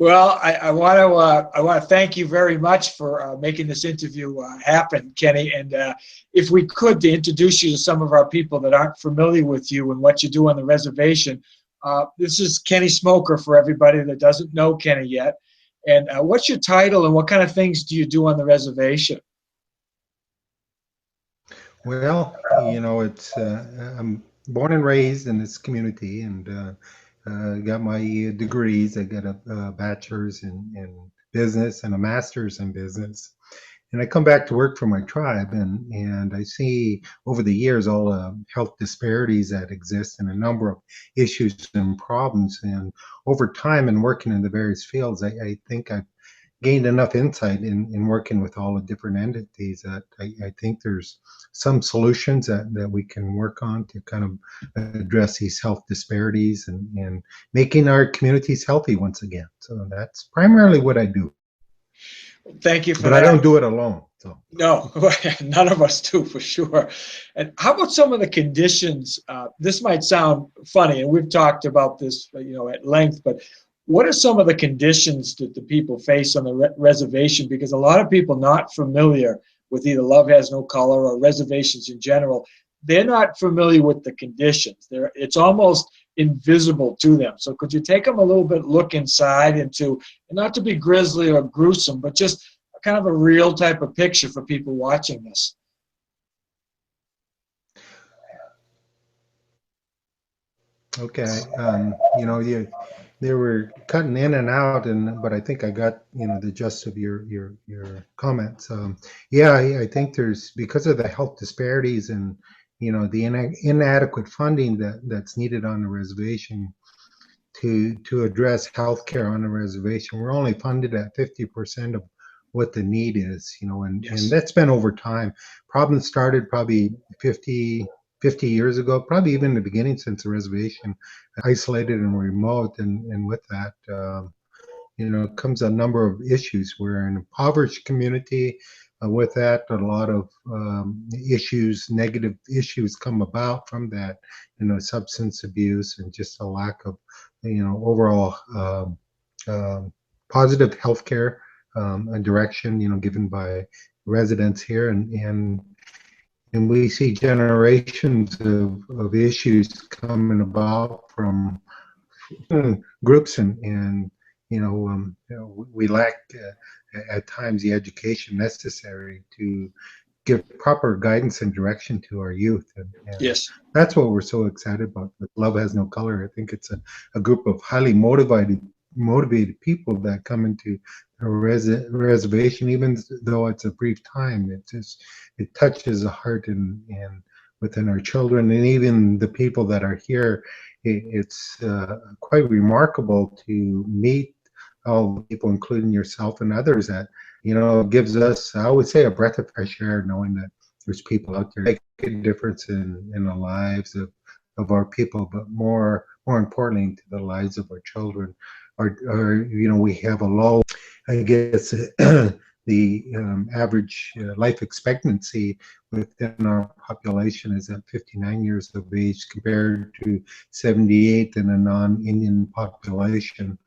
Well, I want to thank you very much for making this interview happen, Kenny. And if we could, to introduce you to some of our people that aren't familiar with you and what you do on the reservation. This is Kenny Smoker for everybody that doesn't know Kenny yet. And what's your title and what kind of things do you do on the reservation? Well, it's I'm born and raised in this community, and got my degrees. I got a bachelor's in business and a master's in business. And I come back to work for my tribe, and I see over the years all the health disparities that exist and a number of issues and problems. And over time, and working in the various fields, I think I've gained enough insight in working with all the different entities that I think there's some solutions that we can work on to kind of address these health disparities and making our communities healthy once again. So that's primarily what I do. Thank you for But that. I don't do it alone. So No, none of us do for sure. And how about some of the conditions? This might sound funny, and we've talked about this, at length. But what are some of the conditions that the people face on the reservation? Because a lot of people not familiar with either Love Has No Color or reservations in general, they're not familiar with the conditions. It's almost invisible to them. So could you take them a little bit, look inside into, and not to be grisly or gruesome, but just kind of a real type of picture for people watching this? okay, they were cutting in and out, but I think I got the gist of your comments. Yeah, I think there's, because of the health disparities and the inadequate funding that's needed on the reservation to address healthcare on the reservation. We're only funded at 50% of what the need is, and Yes. that's been over time. Problems started probably 50 years ago, probably even in the beginning, since the reservation isolated and remote, and with that comes a number of issues. We're an impoverished community. With that, a lot of issues, negative issues come about from that, substance abuse and just a lack of overall positive healthcare and direction given by residents here, and we see generations of issues coming about from groups, and we lack at times the education necessary to give proper guidance and direction to our youth, and Yes. that's what we're so excited about with Love Has No Color. I think it's a group of highly motivated people that come into a reservation, even though it's a brief time. It touches the heart and within our children and even the people that are here. It's quite remarkable to meet all the people, including yourself and others, that gives us, I would say, a breath of fresh air, knowing that there's people out there that make a difference in the lives of our people, but more importantly, to the lives of our children. We have a low, I guess, the average life expectancy within our population is at 59 years of age, compared to 78 in a non-Indian population,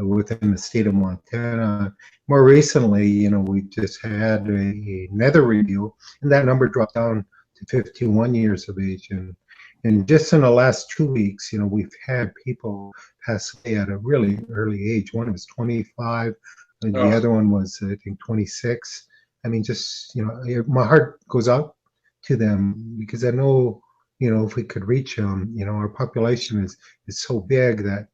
within the state of Montana. More recently, we just had another review, and that number dropped down to 51 years of age. And just in the last 2 weeks, we've had people pass away at a really early age. One was 25, and the other one was, I think, 26. I mean, just, my heart goes out to them, because I know, if we could reach them, our population is so big that,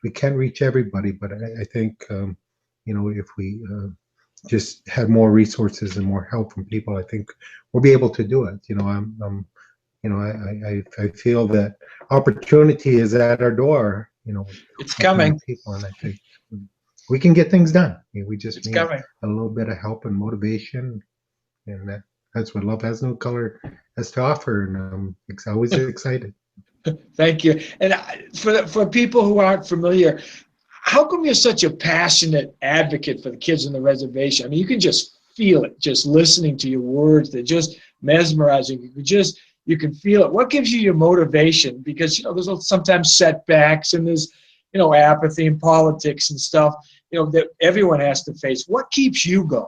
we can't reach everybody. But I think, if we just had more resources and more help from people, I think we'll be able to do it. I feel that opportunity is at our door. It's coming. People, and I think we can get things done. We just need coming. a little bit of help and motivation, and that's what Love Has No Color has to offer. And I'm always excited. Thank you. And for people who aren't familiar, how come you're such a passionate advocate for the kids on the reservation? I mean, you can just feel it just listening to your words. They're just mesmerizing. You can feel it. What gives you your motivation? Because there's sometimes setbacks, and there's apathy in politics and stuff, that everyone has to face. What keeps you going?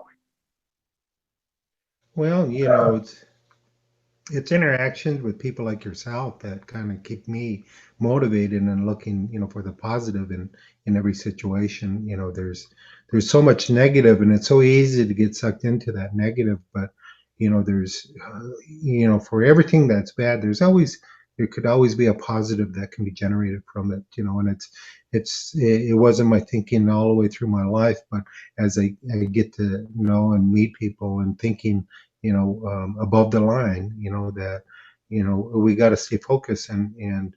Well, it's interactions with people like yourself that kind of keep me motivated and looking, for the positive in every situation. There's so much negative, and it's so easy to get sucked into that negative. But there's for everything that's bad, there could always be a positive that can be generated from it. And it wasn't my thinking all the way through my life, but as I get to know and meet people and thinking, above the line, that, we got to stay focused and,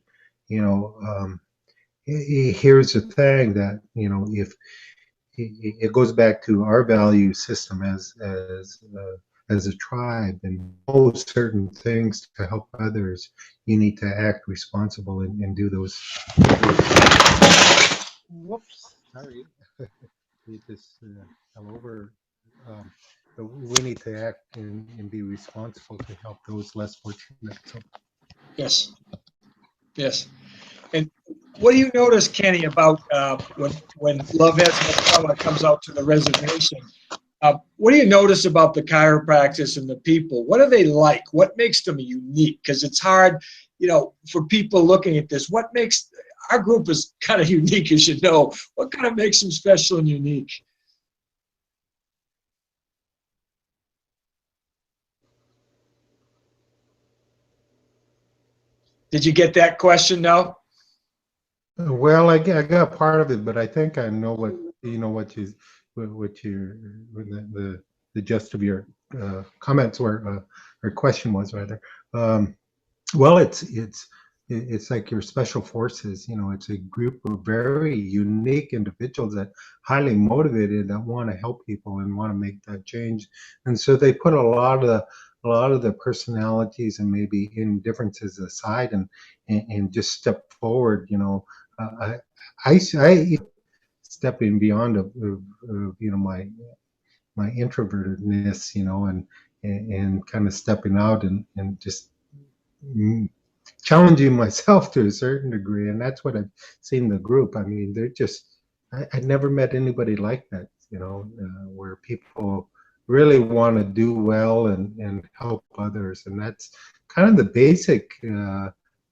here's the thing that, if it goes back to our value system as a tribe, and know certain things to help others, you need to act responsible and do those. Whoops, sorry. You just fell over. Um, but we need to act and be responsible to help those less fortunate. So, Yes. Yes. And what do you notice, Kenny, about when Love Has No Color comes out to the reservation? What do you notice about the chiropractors and the people? What are they like? What makes them unique? Because it's hard, for people looking at this. What makes our group is kind of unique, as you know. What kind of makes them special and unique? Did you get that question now? well, I got part of it, but I think I know what the gist of your comments were, or question was rather. Well, it's like your special forces. It's a group of very unique individuals that highly motivated, that want to help people and want to make that change. And so they put a lot of the personalities and maybe indifferences aside, and just step forward. I stepping beyond of my introvertedness, and kind of stepping out and just mm, challenging myself to a certain degree. And that's what I've seen in the group. I mean, they're just, I never met anybody like that, where people really want to do well and help others. And that's kind of the basic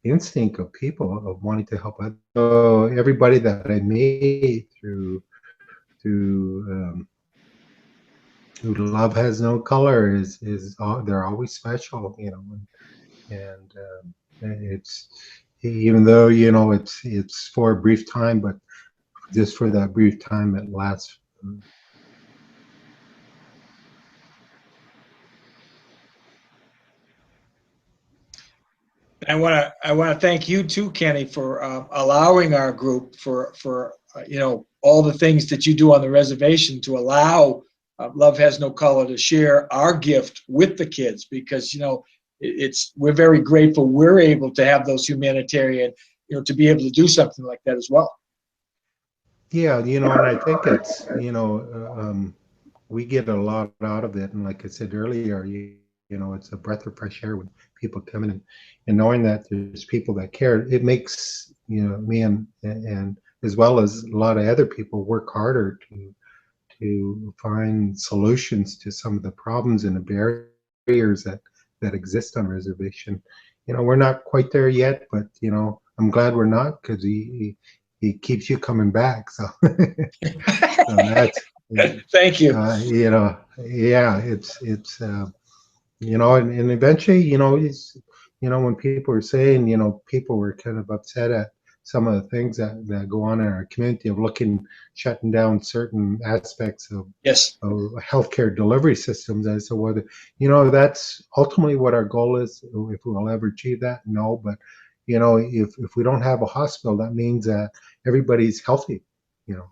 instinct of people, of wanting to help others. So everybody that I meet through who Love Has No Color they're always special, and it's, even though it's for a brief time, but just for that brief time it lasts. I want to thank you too, Kenny, for allowing our group for all the things that you do on the reservation to allow Love Has No Color to share our gift with the kids, because we're very grateful we're able to have those humanitarian, to be able to do something like that as well. Yeah, and I think it's, we get a lot out of it, and like I said earlier, it's a breath of fresh air when people come in, and knowing that there's people that care. It makes me and as well as a lot of other people work harder to find solutions to some of the problems and the barriers that exist on reservation. We're not quite there yet, but I'm glad we're not, because he keeps you coming back. So, so that's Thank you. yeah, it's and eventually, when people were saying, people were kind of upset at some of the things that go on in our community, of shutting down certain aspects of Yes. healthcare delivery systems. And so whether, that's ultimately what our goal is. If we'll ever achieve that, no, but if we don't have a hospital, that means that everybody's healthy, and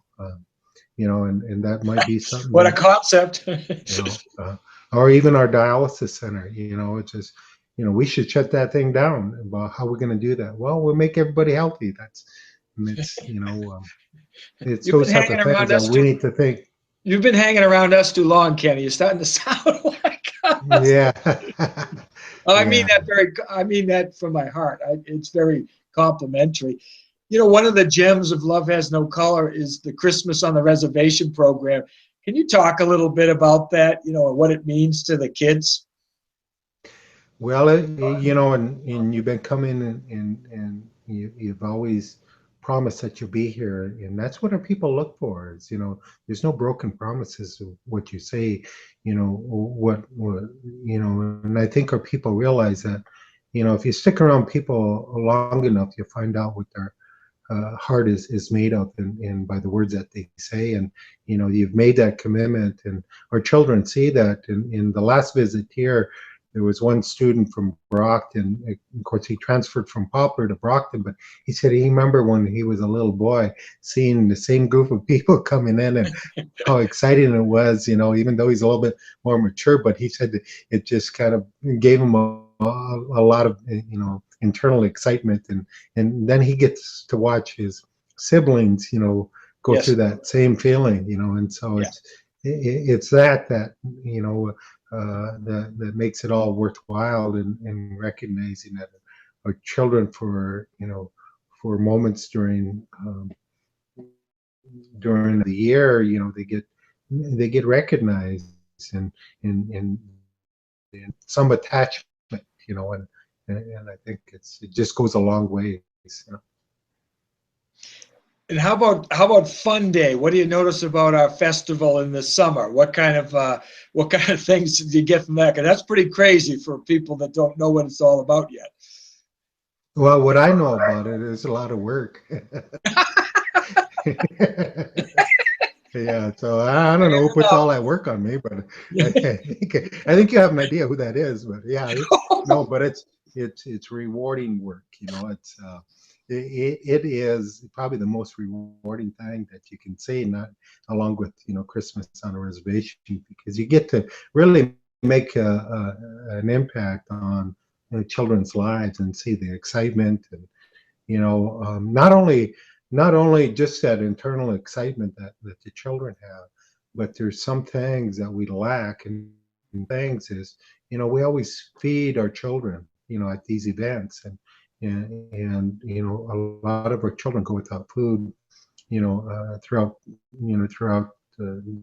that might be something. What a concept. Or even our dialysis center, it's just, we should shut that thing down. About how we're going to do that. Well, we'll make everybody healthy. It's it's those type of things that we need to think. You've been hanging around us too long, Kenny. You're starting to sound like us. Yeah. I mean that from my heart. It's very complimentary. one of the gems of Love Has No Color is the Christmas on the Reservation program. Can you talk a little bit about that, and what it means to the kids? Well, and you've been coming and you've always promised that you'll be here, and that's what our people look for. Is there's no broken promises of what you say, what and I think our people realize that, if you stick around people long enough, you'll find out what their heart is made of, and by the words that they say, and you've made that commitment, and our children see that. In the last visit here, there was one student from Brockton. Of course, he transferred from Poplar to Brockton, but he said he remember when he was a little boy seeing the same group of people coming in and how exciting it was, even though he's a little bit more mature. But he said that it just kind of gave him a lot of, internal excitement. And then he gets to watch his siblings, go Yes. through that same feeling, and so Yeah. it's that, that makes it all worthwhile, and recognizing that our children, for moments during the year, they get recognized, and some attachment, and I think it just goes a long way. And how about Fun Day? What do you notice about our festival in the summer? What kind of things do you get from that? 'Cause that's pretty crazy for people that don't know what it's all about yet. Well, what I know about it is a lot of work. Yeah, so I don't know who puts all that work on me, but I think you have an idea who that is. But yeah, no, but it's rewarding work. It is probably the most rewarding thing that you can say, not along with Christmas on a Reservation, because you get to really make an impact on children's lives and see the excitement, and not only just that internal excitement that the children have, but there's some things that we lack, and things is, we always feed our children, at these events, and a lot of our children go without food, throughout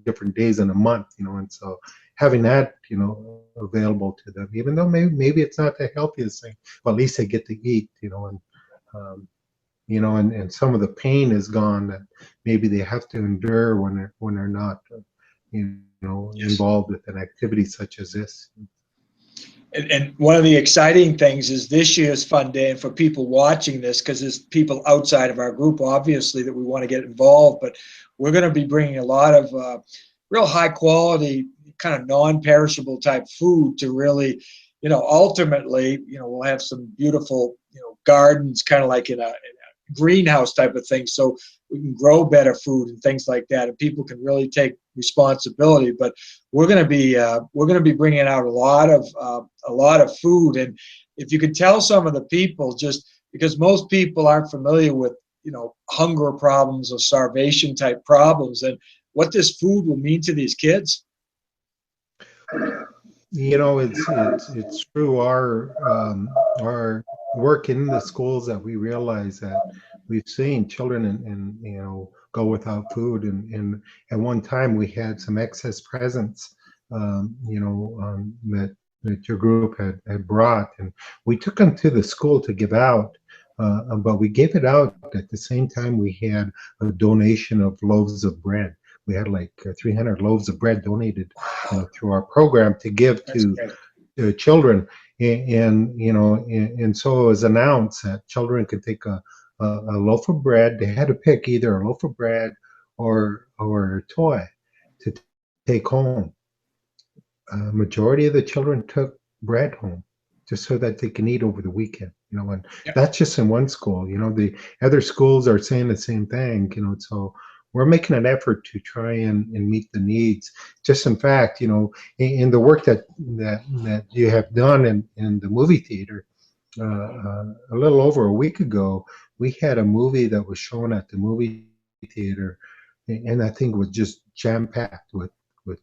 different days in a month, and so having that, available to them, even though maybe it's not the healthiest thing, but at least they get to eat, and um, and some of the pain is gone that maybe they have to endure when they're not, Yes. involved with an activity such as this. And one of the exciting things is this year's Fun Day, and for people watching this, because there's people outside of our group, obviously, that we want to get involved, but we're going to be bringing a lot of real high quality, kind of non-perishable type food to really, ultimately, we'll have some beautiful, gardens, kind of like in a greenhouse type of thing, so we can grow better food and things like that, and people can really take responsibility. But we're going to be bringing out a lot of food, and if you could tell some of the people, just because most people aren't familiar with hunger problems or starvation type problems, and what this food will mean to these kids. It's through our work in the schools that we realize that we've seen children and go without food, and at one time we had some excess presents, that your group had brought, and we took them to the school to give out, but we gave it out at the same time we had a donation of loaves of bread. We had like 300 loaves of bread donated, through our program to give to the children, and so it was announced that children could take a loaf of bread. They had to pick either a loaf of bread or a toy to take home. Majority of the children took bread home just so that they can eat over the weekend. And that's just in one school. The other schools are saying the same thing. So we're making an effort to try and meet the needs. Just in fact, in the work that you have done in the movie theater, a little over a week ago, we had a movie that was shown at the movie theater, and I think was just jam packed with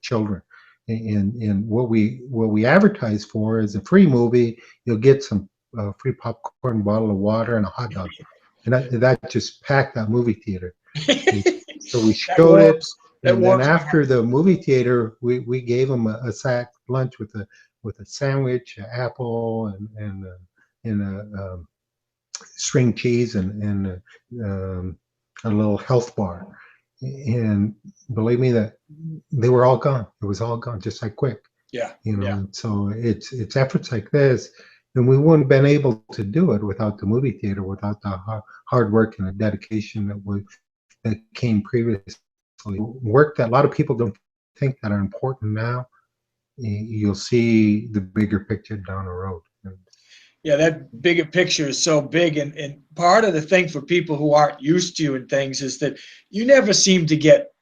children. And what we advertise for is a free movie. You'll get some free popcorn, bottle of water, and a hot dog. and that just packed that movie theater. And so we That showed it, warms, that and then warms my after heart. the movie theater, we gave them a sack lunch with a sandwich, an apple, and a string cheese, a little health bar. And believe me, that they were all gone. It was all gone just like quick, Yeah, you know. yeah. And so it's efforts like this, and we wouldn't have been able to do it without the movie theater, without the hard work and the dedication that came previously. Work that a lot of people don't think that are important now. You'll see the bigger picture down the road. Yeah, that bigger picture is so big. And part of the thing for people who aren't used to you and things is that you never seem to get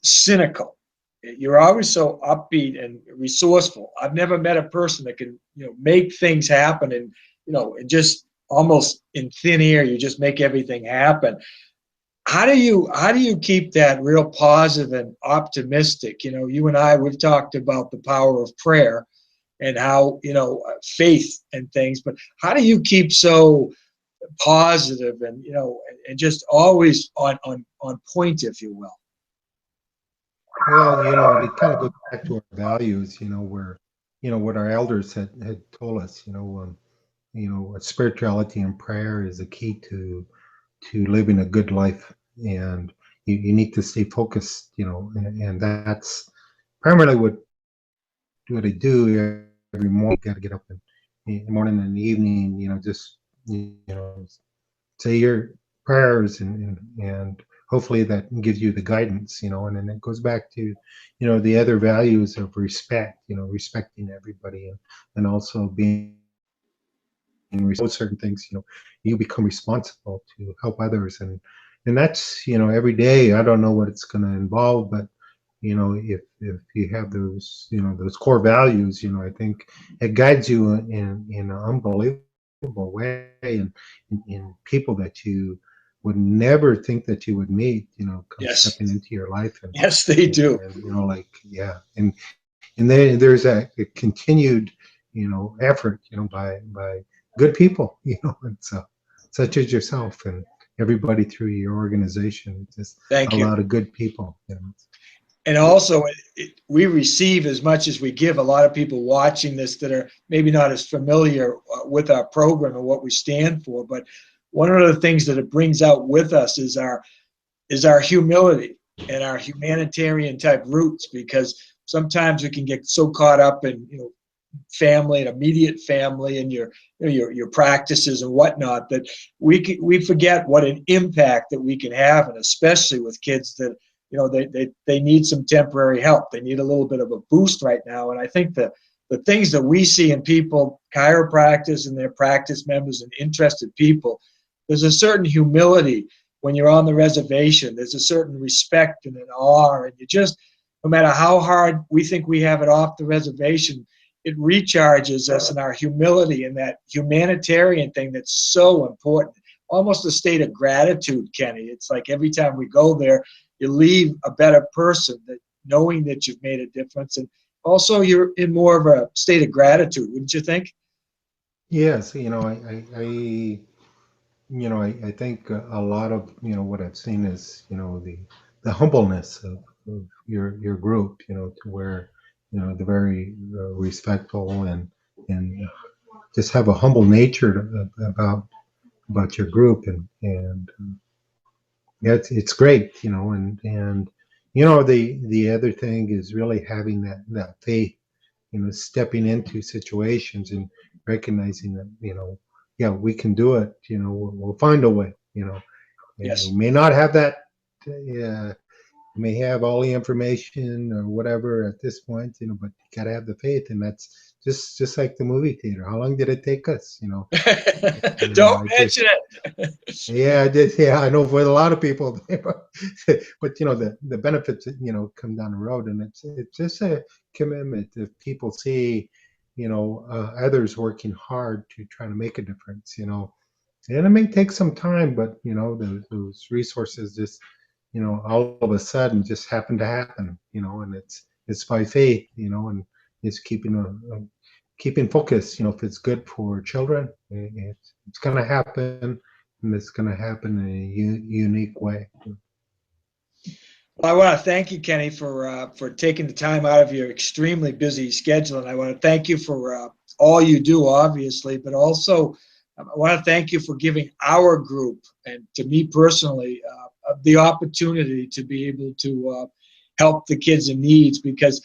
cynical. You're always so upbeat and resourceful. I've never met a person that can, make things happen and, and just almost in thin air, you just make everything happen. How do you keep that real positive and optimistic? You and I, we've talked about the power of prayer and how faith and things, but how do you keep so positive and and just always on point, if you will? Well, it kind of goes back to our values, where, what our elders had told us, spirituality and prayer is the key to living a good life. And you need to stay focused, and that's primarily what I do every morning. Got to get up in the morning and the evening, just, say your prayers, and hopefully that gives you the guidance, and then it goes back to, the other values of respect, respecting everybody, and also being certain things, you become responsible to help others, and that's, every day. I don't know what it's going to involve, but if you have those, those core values, I think it guides you in an unbelievable way, in people that you would never think that you would meet, come Yes, stepping into your life, yes, they do. and like, yeah, and then there's a continued, effort, by good people, and so, such as yourself and everybody through your organization, just Thank a you. lot of good people. And also, we receive as much as we give. A lot of people watching this that are maybe not as familiar with our program and what we stand for, but one of the things that it brings out with us is our humility and our humanitarian type roots, because sometimes we can get so caught up in family and immediate family and your practices and whatnot that we forget what an impact that we can have, and especially with kids that they need some temporary help. They need a little bit of a boost right now. And I think the things that we see in people, chiropractors and their practice members and interested people, there's a certain humility when you're on the reservation. There's a certain respect and an awe, and you just, no matter how hard we think we have it off the reservation, it recharges us in our humility and that humanitarian thing that's so important. Almost a state of gratitude, Kenny. It's like every time we go there, you leave a better person, that knowing that you've made a difference, and also you're in more of a state of gratitude, wouldn't you think? Yes, I think a lot of, what I've seen is, the humbleness of your group, to where, they're very respectful, and just have a humble nature about your group, and yeah, it's great, and the other thing is really having that faith, stepping into situations and recognizing that, yeah, we can do it, we'll find a way, and we Yes. may not have that, uh, may have all the information or whatever at this point, but you gotta have the faith, and that's just like the movie theater. How long did it take us? Don't I mention just, it. yeah, I did. Yeah, I know for a lot of people, but the benefits, come down the road, and it's just a commitment. If people see, others working hard to try to make a difference, and it may take some time, but those resources just, all of a sudden just happen to happen, and it's by faith, and it's keeping focus. If it's good for children, it's going to happen. and it's going to happen in a unique way. Well, I want to thank you, Kenny, for taking the time out of your extremely busy schedule, and I want to thank you for all you do, obviously, but also I want to thank you for giving our group and to me personally the opportunity to be able to help the kids in needs, because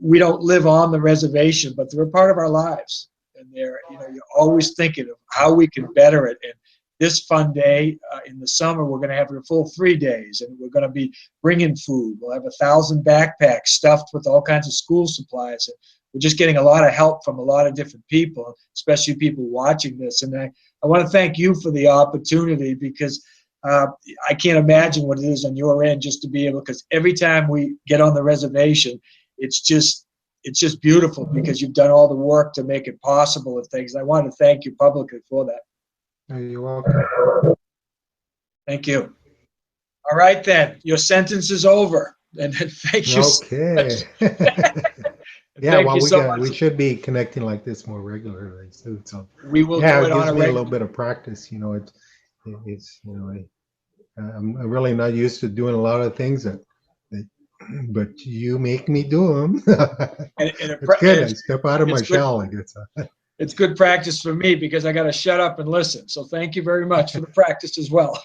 we don't live on the reservation, but they're a part of our lives, and they're, you know, you're always thinking of how we can better it. And this fun day in the summer, we're going to have a full 3 days, and we're going to be bringing food. We'll have 1,000 backpacks stuffed with all kinds of school supplies. And we're just getting a lot of help from a lot of different people, especially people watching this. And I want to thank you for the opportunity, because I can't imagine what it is on your end just to be able, because every time we get on the reservation, it's just beautiful, because you've done all the work to make it possible and things. I want to thank you publicly for that. You're welcome. Thank you. All right, then. Your sentence is over. And thank you so Okay. much. Yeah, Thank well, you so much. we should be connecting like this more regularly too. So We will yeah, do it it on gives a me a little regular. bit of practice. You know, it's you know, I'm really not used to doing a lot of things but you make me do them. And It's good. I step out of my it's good. shell, I guess. It's good practice for me, because I got to shut up and listen. So thank you very much for the practice as well.